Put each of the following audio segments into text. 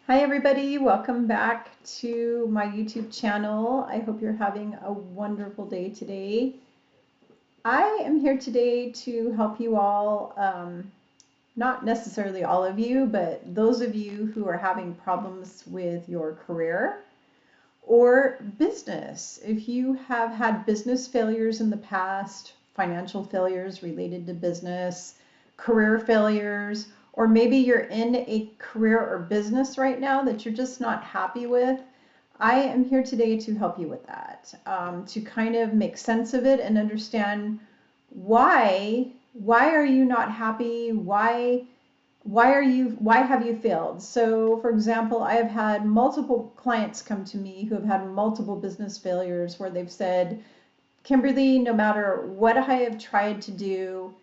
Hi everybody, welcome back to my YouTube channel. I hope you're having a wonderful day today. I am here today to help you all, not necessarily all of you, but those of you who are having problems with your career or business. If you have had business failures in the past, financial failures related to business, career failures, or maybe you're in a career or business right now that you're just not happy with, I am here today to help you with that, to kind of make sense of it and understand why are you not happy? Why have you failed? So for example, I have had multiple clients come to me who have had multiple business failures where they've said, Kimberly, no matter what I have tried to do,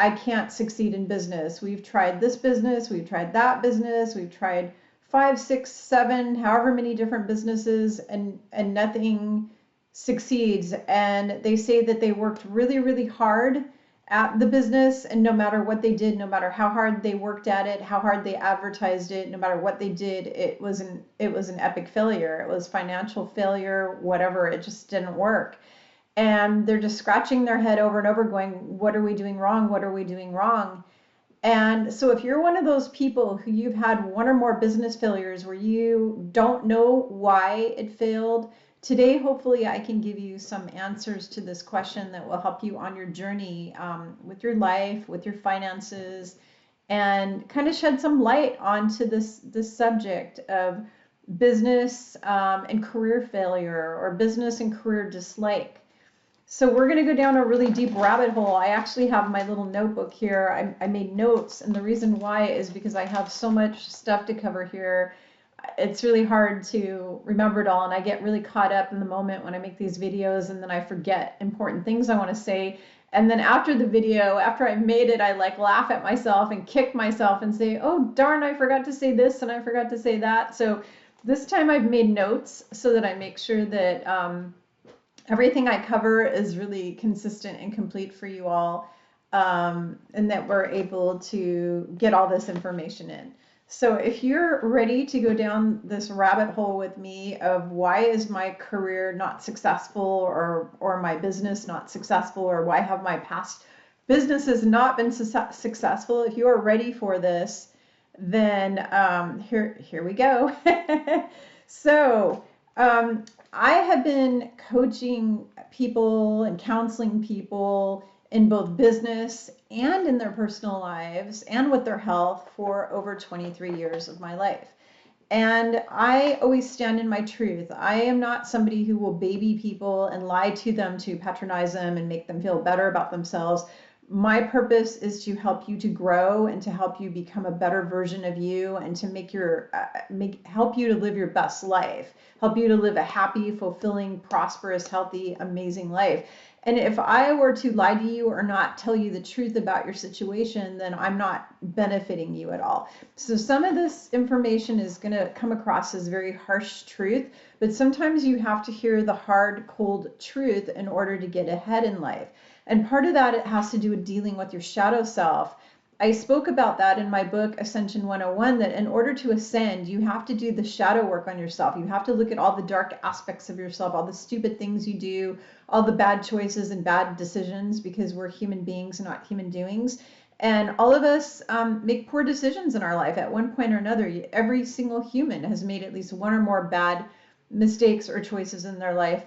I can't succeed in business. We've tried this business, we've tried that business, we've tried 5, 6, 7, however many different businesses, and nothing succeeds. And they say that they worked really, really hard at the business, and no matter what they did, no matter how hard they worked at it, how hard they advertised it, no matter what they did, it was an epic failure. It was financial failure, whatever. It just didn't work. And they're just scratching their head over and over going, what are we doing wrong? What are we doing wrong? And so if you're one of those people who you've had one or more business failures where you don't know why it failed, today hopefully I can give you some answers to this question that will help you on your journey with your life, with your finances, and kind of shed some light onto this subject of business and career failure, or business and career dislike. So we're going to go down a really deep rabbit hole. I actually have my little notebook here. I made notes, and the reason why is because I have so much stuff to cover here. It's really hard to remember it all, and I get really caught up in the moment when I make these videos, and then I forget important things I want to say. And then after the video, after I've made it, I like laugh at myself and kick myself and say, oh darn, I forgot to say this and I forgot to say that. So this time I've made notes so that I make sure that everything I cover is really consistent and complete for you all, and that we're able to get all this information in. So if you're ready to go down this rabbit hole with me of why is my career not successful, or my business not successful, or why have my past businesses not been successful, if you are ready for this, then here we go. So I have been coaching people and counseling people in both business and in their personal lives and with their health for over 23 years of my life. And I always stand in my truth. I am not somebody who will baby people and lie to them to patronize them and make them feel better about themselves. My purpose is to help you to grow and to help you become a better version of you, and to help you to live your best life, help you to live a happy, fulfilling, prosperous, healthy, amazing life. And if I were to lie to you or not tell you the truth about your situation, then I'm not benefiting you at all. So some of this information is going to come across as very harsh truth, but sometimes you have to hear the hard, cold truth in order to get ahead in life. And part of that, it has to do with dealing with your shadow self. I spoke about that in my book, Ascension 101, that in order to ascend, you have to do the shadow work on yourself. You have to look at all the dark aspects of yourself, all the stupid things you do, all the bad choices and bad decisions, because we're human beings, not human doings. And all of us make poor decisions in our life at one point or another. Every single human has made at least one or more bad mistakes or choices in their life,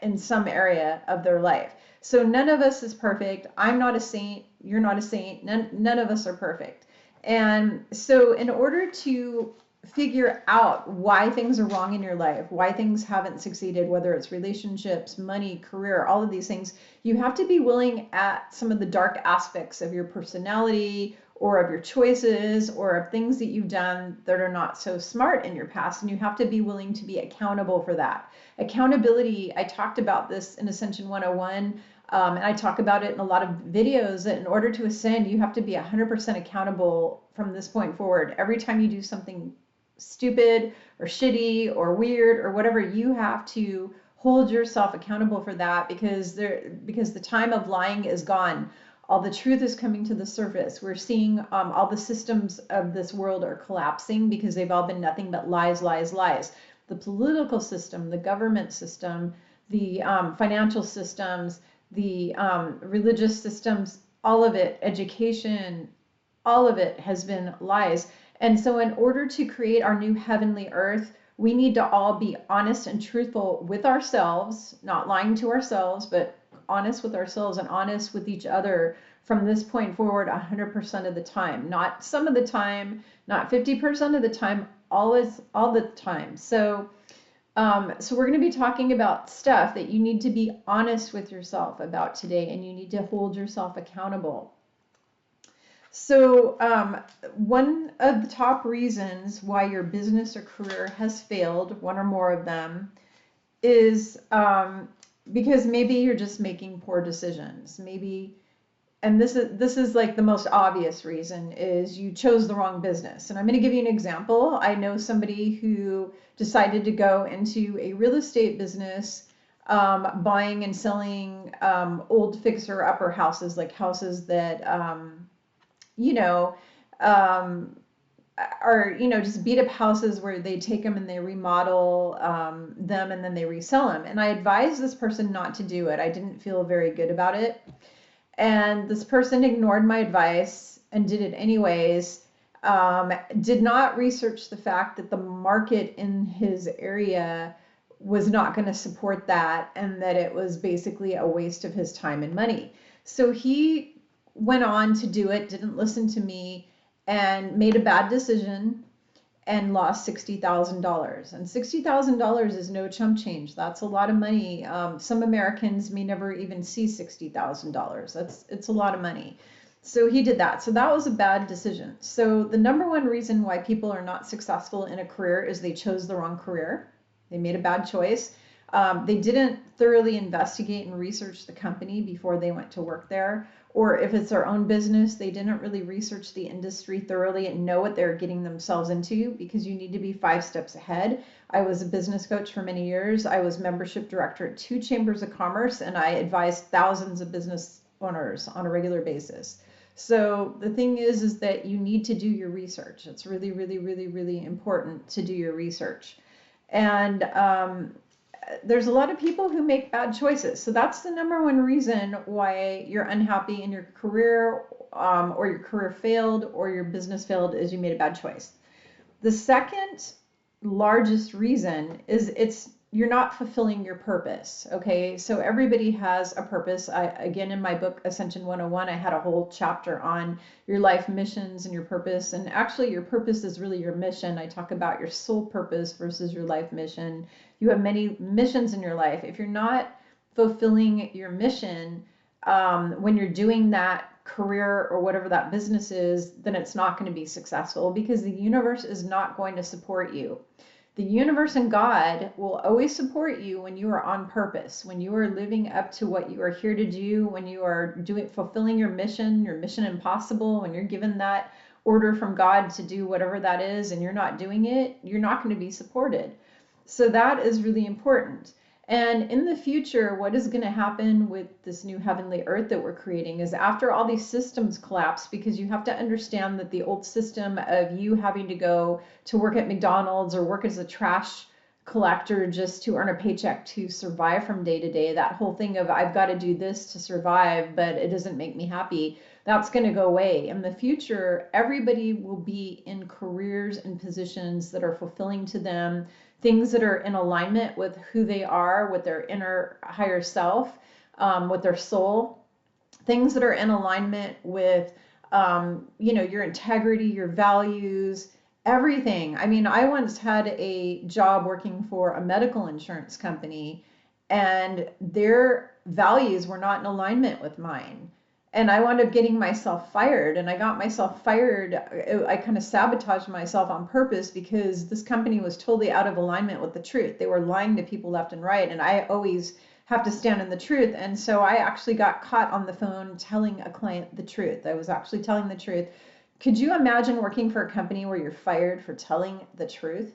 in some area of their life. So none of us is perfect. I'm not a saint. You're not a saint. None of us are perfect. And so in order to figure out why things are wrong in your life, why things haven't succeeded, whether it's relationships, money, career, all of these things, you have to be willing at some of the dark aspects of your personality, or of your choices, or of things that you've done that are not so smart in your past. And you have to be willing to be accountable for that. Accountability, I talked about this in Ascension 101, and I talk about it in a lot of videos, that in order to ascend, you have to be 100% accountable from this point forward. Every time you do something stupid or shitty or weird or whatever, you have to hold yourself accountable for that, because the time of lying is gone. All the truth is coming to the surface. We're seeing all the systems of this world are collapsing because they've all been nothing but lies, lies, lies. The political system, the government system, the financial systems, the religious systems, all of it, education, all of it has been lies. And so in order to create our new heavenly earth, we need to all be honest and truthful with ourselves, not lying to ourselves, but honest with ourselves and honest with each other from this point forward 100% of the time. Not some of the time, not 50% of the time, all the time. So we're going to be talking about stuff that you need to be honest with yourself about today, and you need to hold yourself accountable. So one of the top reasons why your business or career has failed, one or more of them, is because maybe you're just making poor decisions. Maybe, and this is like the most obvious reason, is you chose the wrong business. And I'm going to give you an example. I know somebody who decided to go into a real estate business, buying and selling old fixer-upper houses, like houses that are, just beat up houses where they take them and they remodel them and then they resell them. And I advised this person not to do it. I didn't feel very good about it. And this person ignored my advice and did it anyways. Did not research the fact that the market in his area was not going to support that, and that it was basically a waste of his time and money. So he went on to do it, didn't listen to me, and made a bad decision and lost $60,000. And $60,000 is no chump change. That's a lot of money. Some Americans may never even see $60,000. It's a lot of money. So he did that. So that was a bad decision. So the number one reason why people are not successful in a career is they chose the wrong career. They made a bad choice. They didn't thoroughly investigate and research the company before they went to work there. Or if it's their own business, they didn't really research the industry thoroughly and know what they're getting themselves into, because you need to be 5 steps ahead. I was a business coach for many years. I was membership director at 2 chambers of commerce, and I advised thousands of business owners on a regular basis. So the thing is that you need to do your research. It's really, really, really, really important to do your research. And there's a lot of people who make bad choices. So that's the number one reason why you're unhappy in your career, or your career failed, or your business failed, is you made a bad choice. The second largest reason is you're not fulfilling your purpose. Okay, so everybody has a purpose. Again, in my book Ascension 101, I had a whole chapter on your life missions and your purpose. And actually, your purpose is really your mission. I talk about your soul purpose versus your life mission. You have many missions in your life. If you're not fulfilling your mission when you're doing that career or whatever that business is, then it's not going to be successful, because the universe is not going to support you. The universe and God will always support you when you are on purpose, when you are living up to what you are here to do, when you are fulfilling your mission impossible, when you're given that order from God to do whatever that is and you're not doing it, you're not going to be supported. So that is really important. And in the future, what is going to happen with this new heavenly earth that we're creating is, after all these systems collapse, because you have to understand that the old system of you having to go to work at McDonald's or work as a trash collector just to earn a paycheck to survive from day to day, that whole thing of I've got to do this to survive, but it doesn't make me happy, that's going to go away. In the future, everybody will be in careers and positions that are fulfilling to them, things that are in alignment with who they are, with their inner higher self, with their soul, things that are in alignment with, your integrity, your values, everything. I mean, I once had a job working for a medical insurance company, and their values were not in alignment with mine. And I wound up getting myself fired, and I got myself fired. I kind of sabotaged myself on purpose, because this company was totally out of alignment with the truth. They were lying to people left and right, and I always have to stand in the truth. And so I actually got caught on the phone telling a client the truth. I was actually telling the truth. Could you imagine working for a company where you're fired for telling the truth?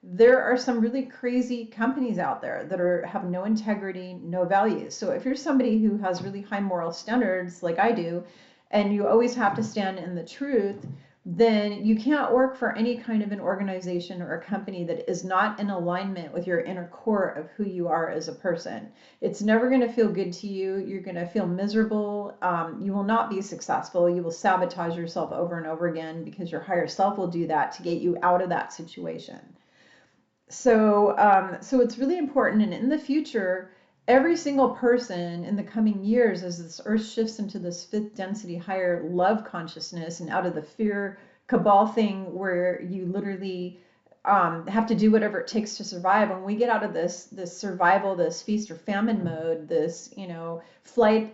there are some really crazy companies out there that have no integrity, no values. So if you're somebody who has really high moral standards like I do, and you always have to stand in the truth, then you can't work for any kind of an organization or a company that is not in alignment with your inner core of who you are as a person. It's never going to feel good to you. You're going to feel miserable. You will not be successful. You will sabotage yourself over and over again because your higher self will do that to get you out of that situation. So it's really important. And in the future, every single person in the coming years, as this earth shifts into this fifth density, higher love consciousness and out of the fear cabal thing where you literally have to do whatever it takes to survive. When we get out of this survival, this feast or famine mode, this flight,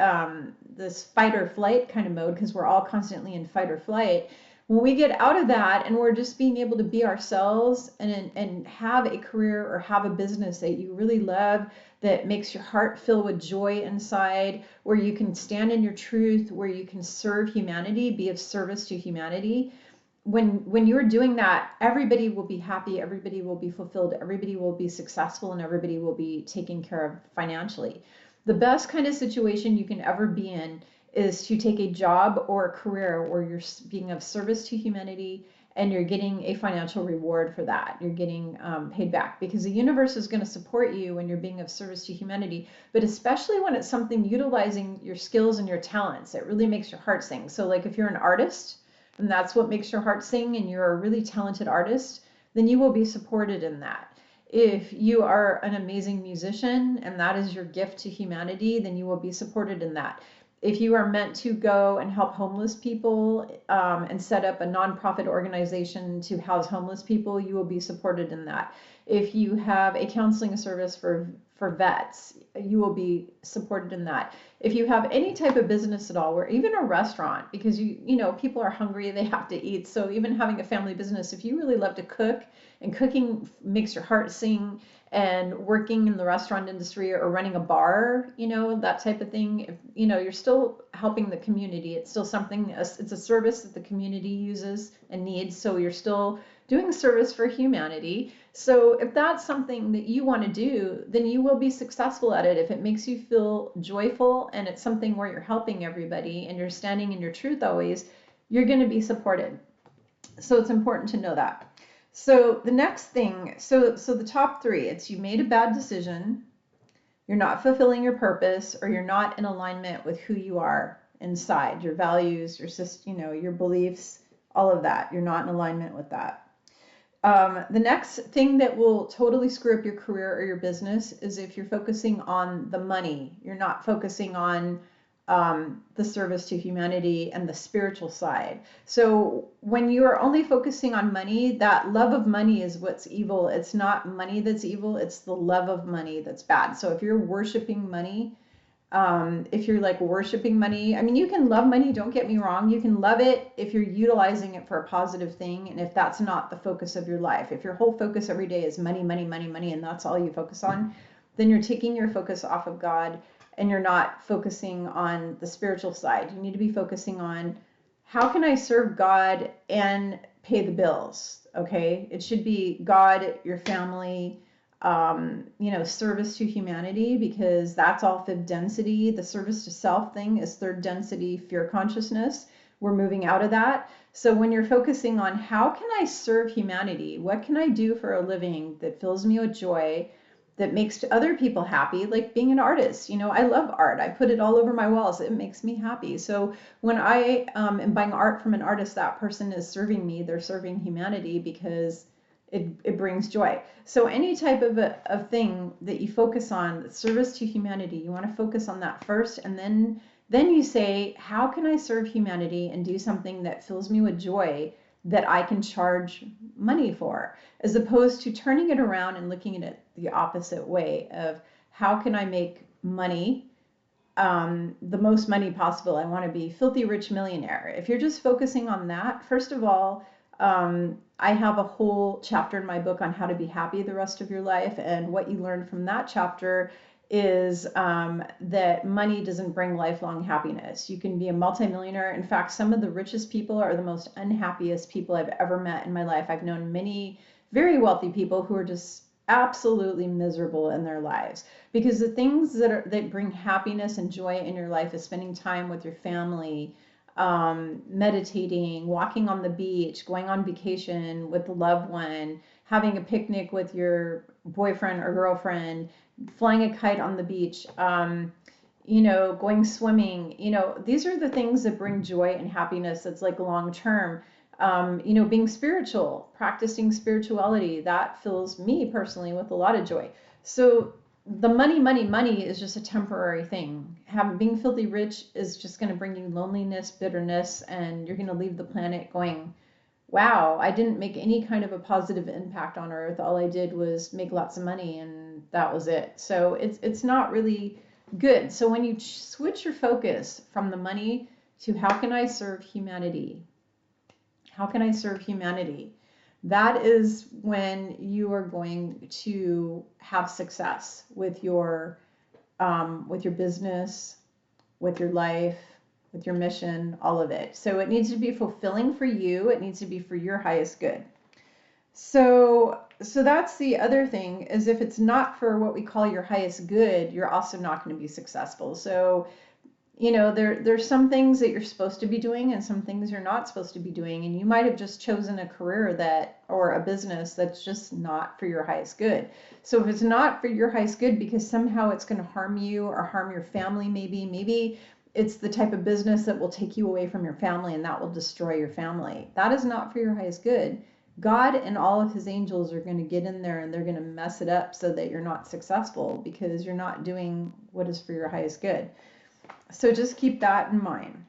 this fight or flight kind of mode, because we're all constantly in fight or flight. When we get out of that and we're just being able to be ourselves and have a career or have a business that you really love, that makes your heart fill with joy inside, where you can stand in your truth, where you can serve humanity, be of service to humanity. When you're doing that, everybody will be happy, everybody will be fulfilled, everybody will be successful, and everybody will be taken care of financially. The best kind of situation you can ever be in is to take a job or a career where you're being of service to humanity and you're getting a financial reward for that. You're getting paid back, because the universe is going to support you when you're being of service to humanity, but especially when it's something utilizing your skills and your talents. It really makes your heart sing. So like if you're an artist and that's what makes your heart sing and you're a really talented artist, then you will be supported in that. If you are an amazing musician and that is your gift to humanity, then you will be supported in that. If you are meant to go and help homeless people and set up a nonprofit organization to house homeless people, you will be supported in that. If you have a counseling service for vets, you will be supported in that. If you have any type of business at all, or even a restaurant, because people are hungry, they have to eat. So even having a family business, if you really love to cook and cooking makes your heart sing, and working in the restaurant industry or running a bar, that type of thing, you're still helping the community. It's still something, it's a service that the community uses and needs. So you're still doing service for humanity. So if that's something that you want to do, then you will be successful at it. If it makes you feel joyful and it's something where you're helping everybody and you're standing in your truth always, you're going to be supported. So it's important to know that. So the next thing, so the top three, it's you made a bad decision, you're not fulfilling your purpose, or you're not in alignment with who you are inside, your values, your beliefs, all of that. You're not in alignment with that. The next thing that will totally screw up your career or your business is if you're focusing on the money. You're not focusing on the service to humanity and the spiritual side. So when you are only focusing on money, that love of money is what's evil. It's not money that's evil, it's the love of money that's bad. So if you're worshiping money, if you're like worshiping money, I mean, you can love money, don't get me wrong. You can love it if you're utilizing it for a positive thing, and if that's not the focus of your life. If your whole focus every day is money, money, money, money, and that's all you focus on, then you're taking your focus off of God and you're not focusing on the spiritual side. You need to be focusing on, how can I serve God and pay the bills? Okay, it should be God, your family, service to humanity, because that's all fifth density. The service to self thing is third density fear consciousness. We're moving out of that. So when you're focusing on, how can I serve humanity? What can I do for a living that fills me with joy, that makes other people happy, like being an artist. I love art. I put it all over my walls. It makes me happy. So when I am buying art from an artist, that person is serving me. They're serving humanity because it brings joy. So any type of a thing that you focus on, service to humanity, you want to focus on that first, and then you say, how can I serve humanity and do something that fills me with joy that I can charge money for, as opposed to turning it around and looking at it the opposite way of, how can I make money, the most money possible? I want to be filthy rich millionaire. If you're just focusing on that, first of all, I have a whole chapter in my book on how to be happy the rest of your life, and what you learn from that chapter is that money doesn't bring lifelong happiness. You can be a multimillionaire. In fact, some of the richest people are the most unhappiest people I've ever met in my life. I've known many very wealthy people who are just absolutely miserable in their lives, because the things that bring happiness and joy in your life is spending time with your family, meditating, walking on the beach, going on vacation with a loved one, having a picnic with your boyfriend or girlfriend, flying a kite on the beach, going swimming. These are the things that bring joy and happiness that's like long term. Being spiritual, practicing spirituality, that fills me personally with a lot of joy. So the money is just a temporary thing. Being filthy rich is just going to bring you loneliness, bitterness, and you're going to leave the planet going, wow, I didn't make any kind of a positive impact on Earth. All I did was make lots of money, and that was it. So it's not really good. So when you switch your focus from the money to how can I serve humanity? How can I serve humanity? That is when you are going to have success with your business, with your life, with your mission, all of it. So it needs to be fulfilling for you. It needs to be for your highest good. So that's the other thing, is if it's not for what we call your highest good, you're also not going to be successful. So there's some things that you're supposed to be doing and some things you're not supposed to be doing, and you might have just chosen a career or a business that's just not for your highest good. So if it's not for your highest good because somehow it's going to harm you or harm your family, maybe it's the type of business that will take you away from your family and that will destroy your family. That is not for your highest good. God and all of his angels are going to get in there and they're going to mess it up so that you're not successful because you're not doing what is for your highest good. So just keep that in mind.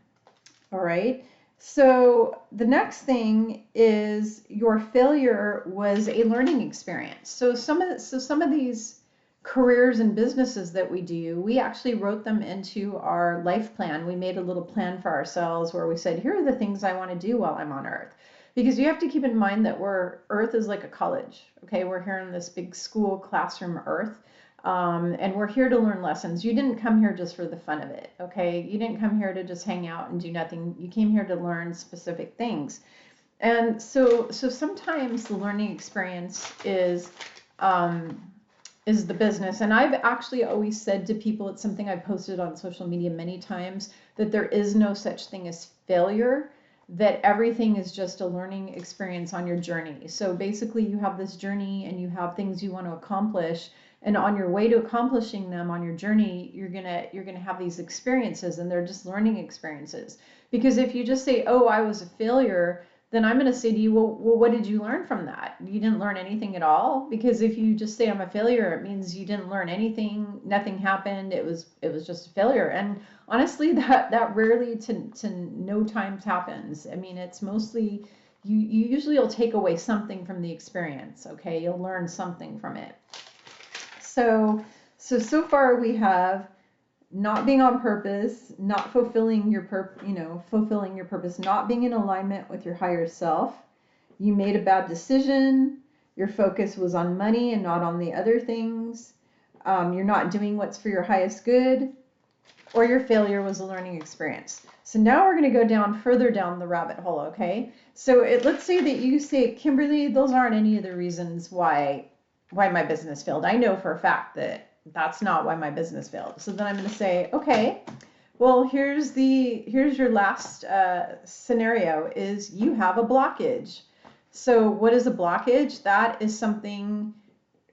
All right. So the next thing is your failure was a learning experience. So some of these careers and businesses that we do, we actually wrote them into our life plan. We made a little plan for ourselves where we said, here are the things I want to do while I'm on Earth. Because you have to keep in mind that Earth is like a college. Okay, we're here in this big school classroom Earth. And we're here to learn lessons. You didn't come here just for the fun of it, okay? You didn't come here to just hang out and do nothing. You came here to learn specific things. And so sometimes the learning experience is the business. And I've actually always said to people, it's something I've posted on social media many times, that there is no such thing as failure, that everything is just a learning experience on your journey. So basically you have this journey and you have things you want to accomplish. And on your way to accomplishing them on your journey, you're gonna have these experiences, and they're just learning experiences. Because if you just say, "Oh, I was a failure," then I'm gonna say to you, "Well, what did you learn from that? You didn't learn anything at all." Because if you just say, "I'm a failure," it means you didn't learn anything. Nothing happened. It was just a failure. And honestly, that rarely to no times happens. I mean, it's mostly you usually will take away something from the experience. Okay, you'll learn something from it. So far we have not being on purpose, not fulfilling your purpose, not being in alignment with your higher self. You made a bad decision. Your focus was on money and not on the other things. You're not doing what's for your highest good, or your failure was a learning experience. So now we're going to go further down the rabbit hole, okay? So let's say that you say, Kimberly, those aren't any of the reasons why my business failed. I know for a fact that that's not why my business failed. So then I'm going to say, okay, well, here's your last scenario is you have a blockage. So what is a blockage? That is something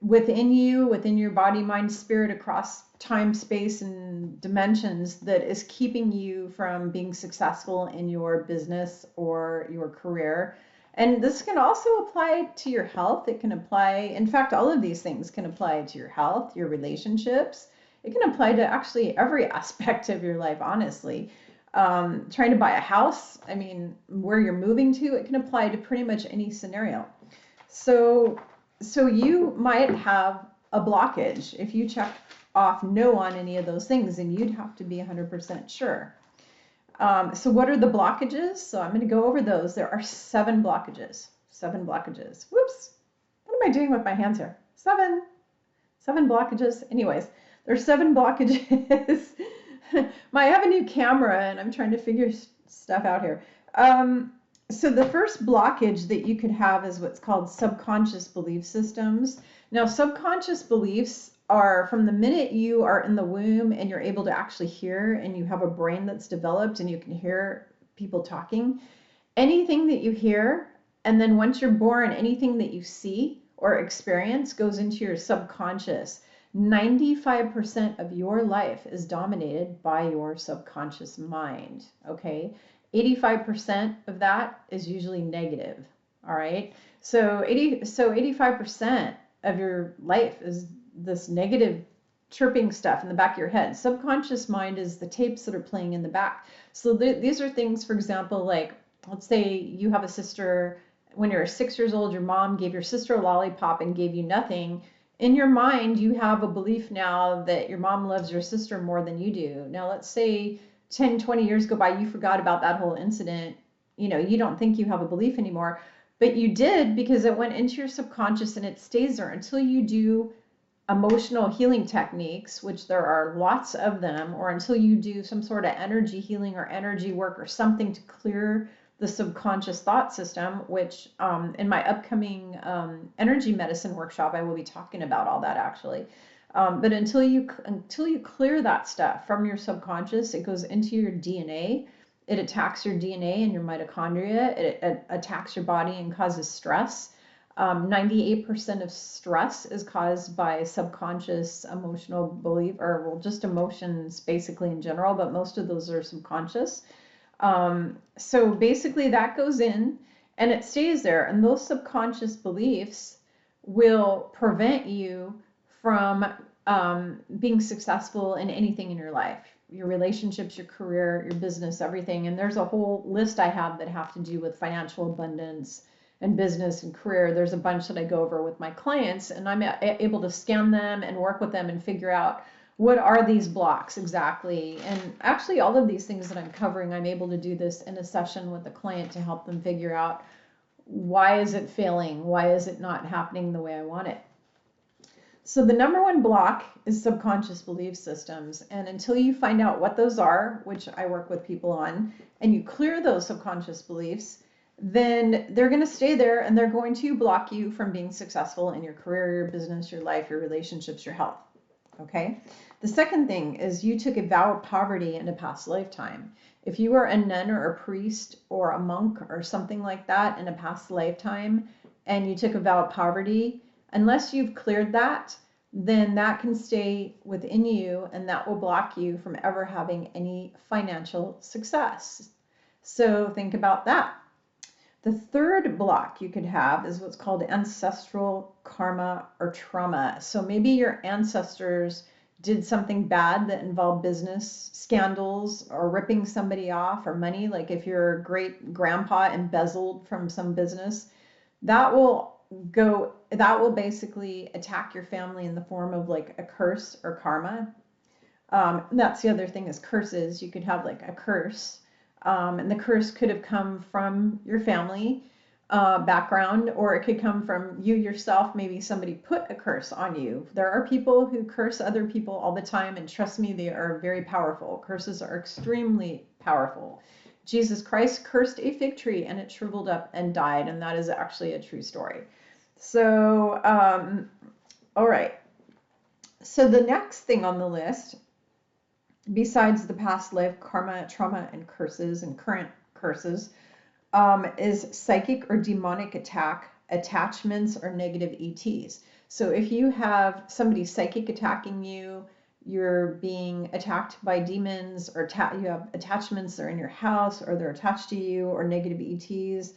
within you, within your body, mind, spirit, across time, space, and dimensions that is keeping you from being successful in your business or your career. And this can also apply to your health. It can apply, in fact, all of these things can apply to your health, your relationships. It can apply to actually every aspect of your life, honestly. Trying to buy a house, I mean, where you're moving to, it can apply to pretty much any scenario. So you might have a blockage. If you check off no on any of those things, then you'd have to be 100% sure. So what are the blockages? So I'm going to go over those. There are 7 blockages. 7 blockages. Whoops. What am I doing with my hands here? 7 blockages. Anyways, there's 7 blockages. I have a new camera and I'm trying to figure stuff out here. So the first blockage that you could have is what's called subconscious belief systems. Now, subconscious beliefs are from the minute you are in the womb and you're able to actually hear and you have a brain that's developed and you can hear people talking. Anything that you hear, and then once you're born, anything that you see or experience goes into your subconscious. 95% of your life is dominated by your subconscious mind, okay? 85% of that is usually negative, all right? So 85% of your life is this negative chirping stuff in the back of your head. Subconscious mind is the tapes that are playing in the back. So these are things, for example, like let's say you have a sister. When you're 6 years old, your mom gave your sister a lollipop and gave you nothing. In your mind, you have a belief now that your mom loves your sister more than you do. Now, let's say 10, 20 years go by, you forgot about that whole incident. You don't think you have a belief anymore, but you did because it went into your subconscious and it stays there until you do emotional healing techniques, which there are lots of them, or until you do some sort of energy healing or energy work or something to clear the subconscious thought system, which in my upcoming energy medicine workshop, I will be talking about all that actually. But until you clear that stuff from your subconscious, it goes into your DNA. It attacks your DNA and your mitochondria. It attacks your body and causes stress. 98% of stress is caused by subconscious emotional belief, or well, just emotions basically in general, but most of those are subconscious. So basically that goes in and it stays there, and those subconscious beliefs will prevent you from being successful in anything in your life, your relationships, your career, your business, everything. And there's a whole list I have that have to do with financial abundance and business and career. There's a bunch that I go over with my clients, and I'm able to scan them and work with them and figure out what are these blocks exactly. And actually all of these things that I'm covering, I'm able to do this in a session with the client to help them figure out, why is it failing? Why is it not happening the way I want it? So the number one block is subconscious belief systems. And until you find out what those are, which I work with people on, and you clear those subconscious beliefs, then they're going to stay there and they're going to block you from being successful in your career, your business, your life, your relationships, your health. Okay? The second thing is you took a vow of poverty in a past lifetime. If you were a nun or a priest or a monk or something like that in a past lifetime, and you took a vow of poverty, unless you've cleared that, then that can stay within you and that will block you from ever having any financial success. So think about that. The third block you could have is what's called ancestral karma or trauma. So maybe your ancestors did something bad that involved business scandals or ripping somebody off or money. Like if your great grandpa embezzled from some business, that will basically attack your family in the form of like a curse or karma. That's the other thing is curses. You could have like a curse. And the curse could have come from your family background, or it could come from you yourself. Maybe somebody put a curse on you. There are people who curse other people all the time, and trust me, they are very powerful. Curses are extremely powerful. Jesus Christ cursed a fig tree and it shriveled up and died, and that is actually a true story. So, all right. So the next thing on the list, besides the past life karma, trauma, and curses and current curses, is psychic or demonic attachments or negative ETs. So if you have somebody psychic attacking you, you're being attacked by demons, or you have attachments that are in your house, or they're attached to you, or negative ETs,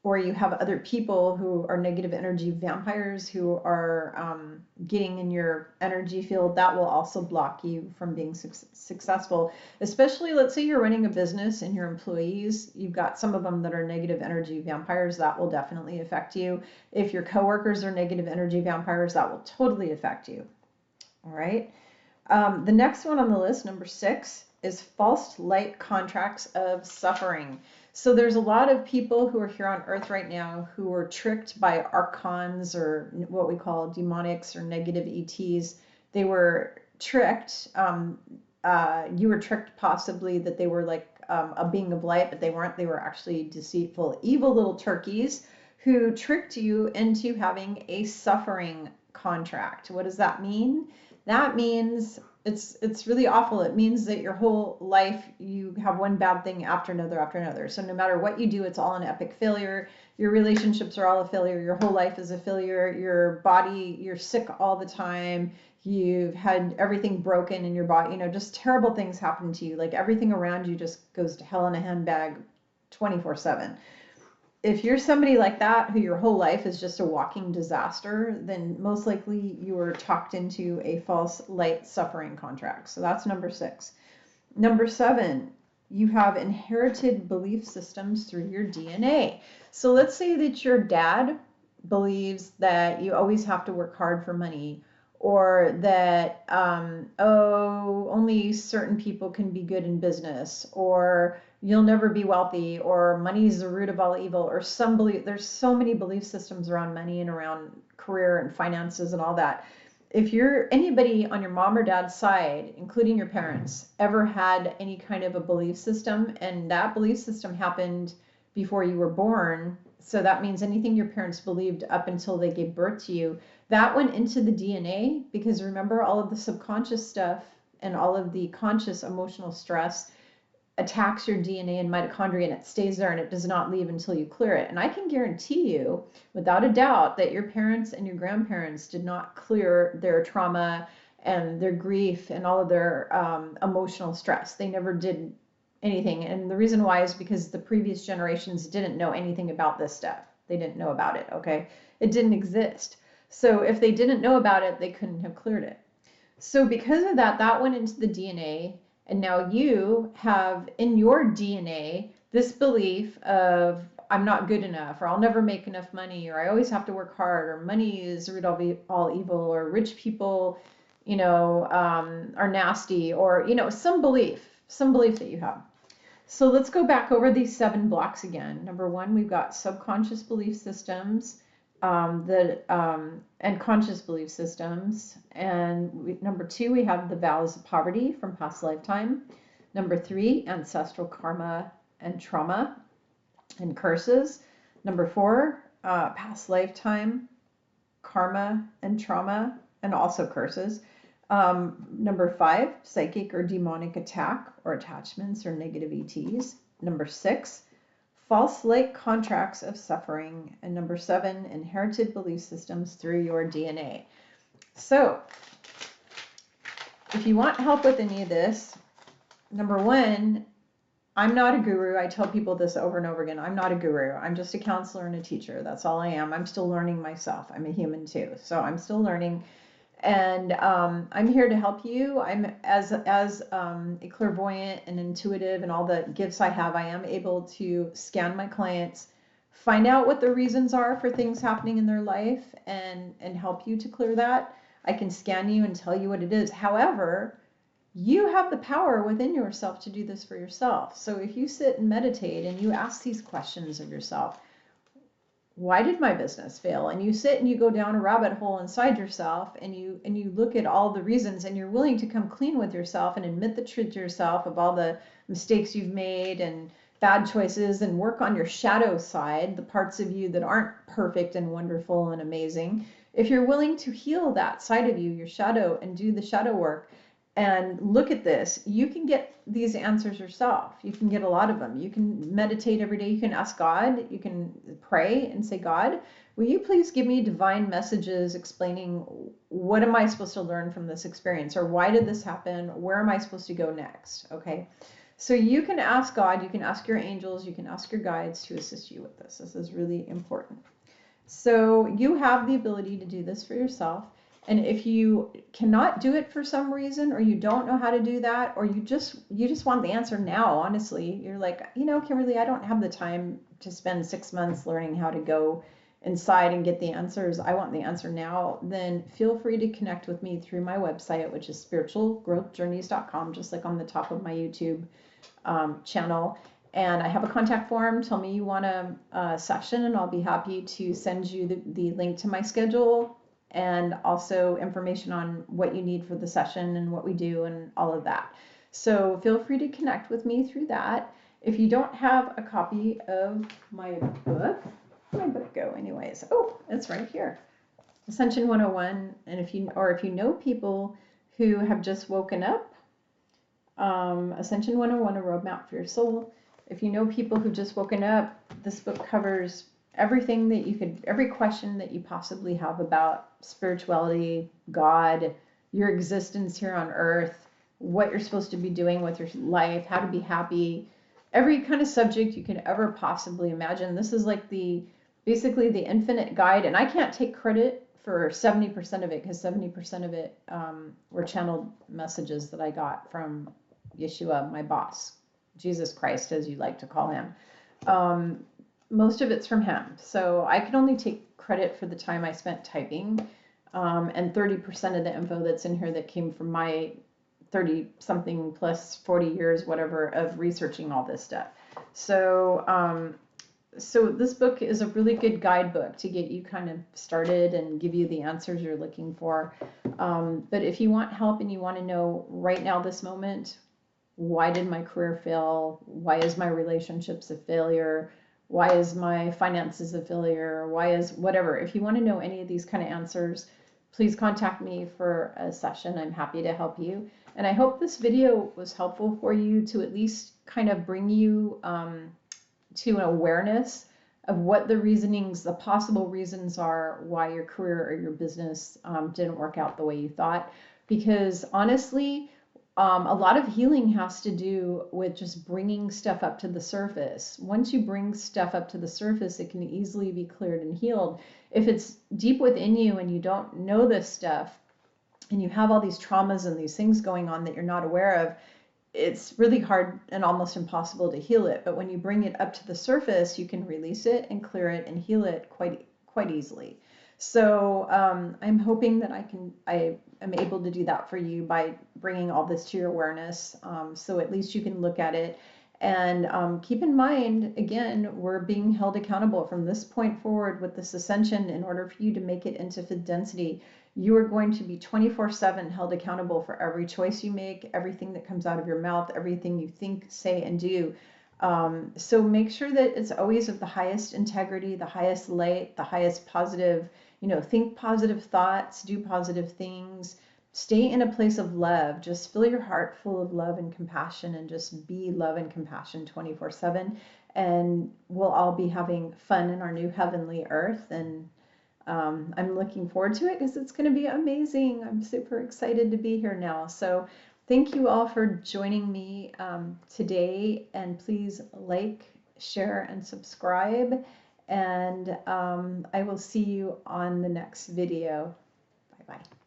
or you have other people who are negative energy vampires who are getting in your energy field, that will also block you from being successful. Especially, let's say you're running a business and your employees, you've got some of them that are negative energy vampires, that will definitely affect you. If your coworkers are negative energy vampires, that will totally affect you. All right. The next one on the list, number 6, is false light contracts of suffering. So there's a lot of people who are here on earth right now who were tricked by archons, or what we call demonics or negative ETs. They were tricked. You were tricked possibly that they were like a being of light, but they weren't. They were actually deceitful, evil little turkeys who tricked you into having a suffering contract. What does that mean? That means it's really awful. It means that your whole life you have one bad thing after another after another. So no matter what you do, it's all an epic failure. Your relationships are all a failure. Your whole life is a failure. Your body, you're sick all the time. You've had everything broken in your body. Just terrible things happen to you. Like everything around you just goes to hell in a handbag 24/7. If you're somebody like that, who your whole life is just a walking disaster, then most likely you were talked into a false light suffering contract. So that's number 6. Number 7, you have inherited belief systems through your DNA. So let's say that your dad believes that you always have to work hard for money, or that, only certain people can be good in business, or you'll never be wealthy, or money is the root of all evil, or some belief. There's so many belief systems around money and around career and finances and all that. If you're anybody on your mom or dad's side, including your parents, ever had any kind of a belief system, and that belief system happened before you were born, so that means anything your parents believed up until they gave birth to you, that went into the DNA, because remember, all of the subconscious stuff and all of the conscious emotional stress attacks your DNA and mitochondria, and it stays there and it does not leave until you clear it. And I can guarantee you, without a doubt, that your parents and your grandparents did not clear their trauma and their grief and all of their emotional stress. They never did anything. And the reason why is because the previous generations didn't know anything about this stuff. They didn't know about it, okay? It didn't exist. So if they didn't know about it, they couldn't have cleared it. So because of that, that went into the DNA. And now you have in your DNA this belief of, I'm not good enough, or I'll never make enough money, or I always have to work hard, or money is the root of all evil, or rich people, are nasty, or, some belief that you have. So let's go back over these 7 blocks again. Number 1, we've got subconscious belief systems, and conscious belief systems. And number 2, we have the vows of poverty from past lifetime. Number 3, ancestral karma and trauma and curses. Number 4, past lifetime karma and trauma and also curses. Number 5, psychic or demonic attack or attachments or negative ETs. Number 6, false light contracts of suffering. And number 7, inherited belief systems through your DNA. So if you want help with any of this, number 1, I'm not a guru. I tell people this over and over again. I'm not a guru. I'm just a counselor and a teacher. That's all I am. I'm still learning myself. I'm a human too. So I'm still learning. And I'm here to help you. I'm as a clairvoyant and intuitive and all the gifts I have, I am able to scan my clients, find out what the reasons are for things happening in their life, and help you to clear that. I can scan you and tell you what it is. However, you have the power within yourself to do this for yourself. So if you sit and meditate and you ask these questions of yourself, why did my business fail? And you sit and you go down a rabbit hole inside yourself, and you look at all the reasons, and you're willing to come clean with yourself and admit the truth to yourself of all the mistakes you've made and bad choices, and work on your shadow side, the parts of you that aren't perfect and wonderful and amazing. If you're willing to heal that side of you, your shadow, and do the shadow work, and look at this, you can get these answers yourself. You can get a lot of them. You can meditate every day. You can ask God. You can pray and say, God, will you please give me divine messages explaining what am I supposed to learn from this experience, or why did this happen? Where am I supposed to go next? Okay. So you can ask God, you can ask your angels, you can ask your guides to assist you with this. This is really important. So you have the ability to do this for yourself. And if you cannot do it for some reason, or you don't know how to do that, or you just want the answer now, honestly, you're like, Kimberly, I don't have the time to spend 6 months learning how to go inside and get the answers. I want the answer now. Then feel free to connect with me through my website, which is spiritualgrowthjourneys.com, just like on the top of my YouTube channel. And I have a contact form. Tell me you want a session, and I'll be happy to send you the link to my schedule, and also information on what you need for the session and what we do and all of that. So feel free to connect with me through that. If you don't have a copy of my book, where'd my book go anyways? Oh, it's right here. Ascension 101. And if you know people who have just woken up, Ascension 101, a roadmap for your soul. If you know people who've just woken up, this book covers everything that you could, every question that you possibly have about spirituality, God, your existence here on earth, what you're supposed to be doing with your life, how to be happy, every kind of subject you could ever possibly imagine. This is like basically the infinite guide, and I can't take credit for 70% of it, because 70% of it were channeled messages that I got from Yeshua, my boss, Jesus Christ, as you like to call him. Most of it's from him. So I can only take credit for the time I spent typing, and 30% of the info that's in here that came from my 30 something plus 40 years, whatever, of researching all this stuff. So, so this book is a really good guidebook to get you kind of started and give you the answers you're looking for. But if you want help and you want to know right now, this moment, why did my career fail? Why is my relationships a failure? Why is my finances a failure? Why is whatever? If you want to know any of these kind of answers, please contact me for a session. I'm happy to help you. And I hope this video was helpful for you to at least kind of bring you to an awareness of what the reasonings, the possible reasons are why your career or your business didn't work out the way you thought. Because honestly, a lot of healing has to do with just bringing stuff up to the surface. Once you bring stuff up to the surface, it can easily be cleared and healed. If it's deep within you and you don't know this stuff, and you have all these traumas and these things going on that you're not aware of, it's really hard and almost impossible to heal it. But when you bring it up to the surface, you can release it and clear it and heal it quite easily. So I'm hoping that I am able to do that for you by bringing all this to your awareness. So at least you can look at it. And keep in mind, again, we're being held accountable from this point forward with this ascension. In order for you to make it into fifth density, you are going to be 24/7 held accountable for every choice you make, everything that comes out of your mouth, everything you think, say, and do. So make sure that it's always of the highest integrity, the highest light, the highest positive, think positive thoughts, do positive things, stay in a place of love. Just fill your heart full of love and compassion, and just be love and compassion 24/7. And we'll all be having fun in our new heavenly earth. And I'm looking forward to it because it's going to be amazing. I'm super excited to be here now. So thank you all for joining me today. And please like, share, and subscribe. And I will see you on the next video. Bye-bye.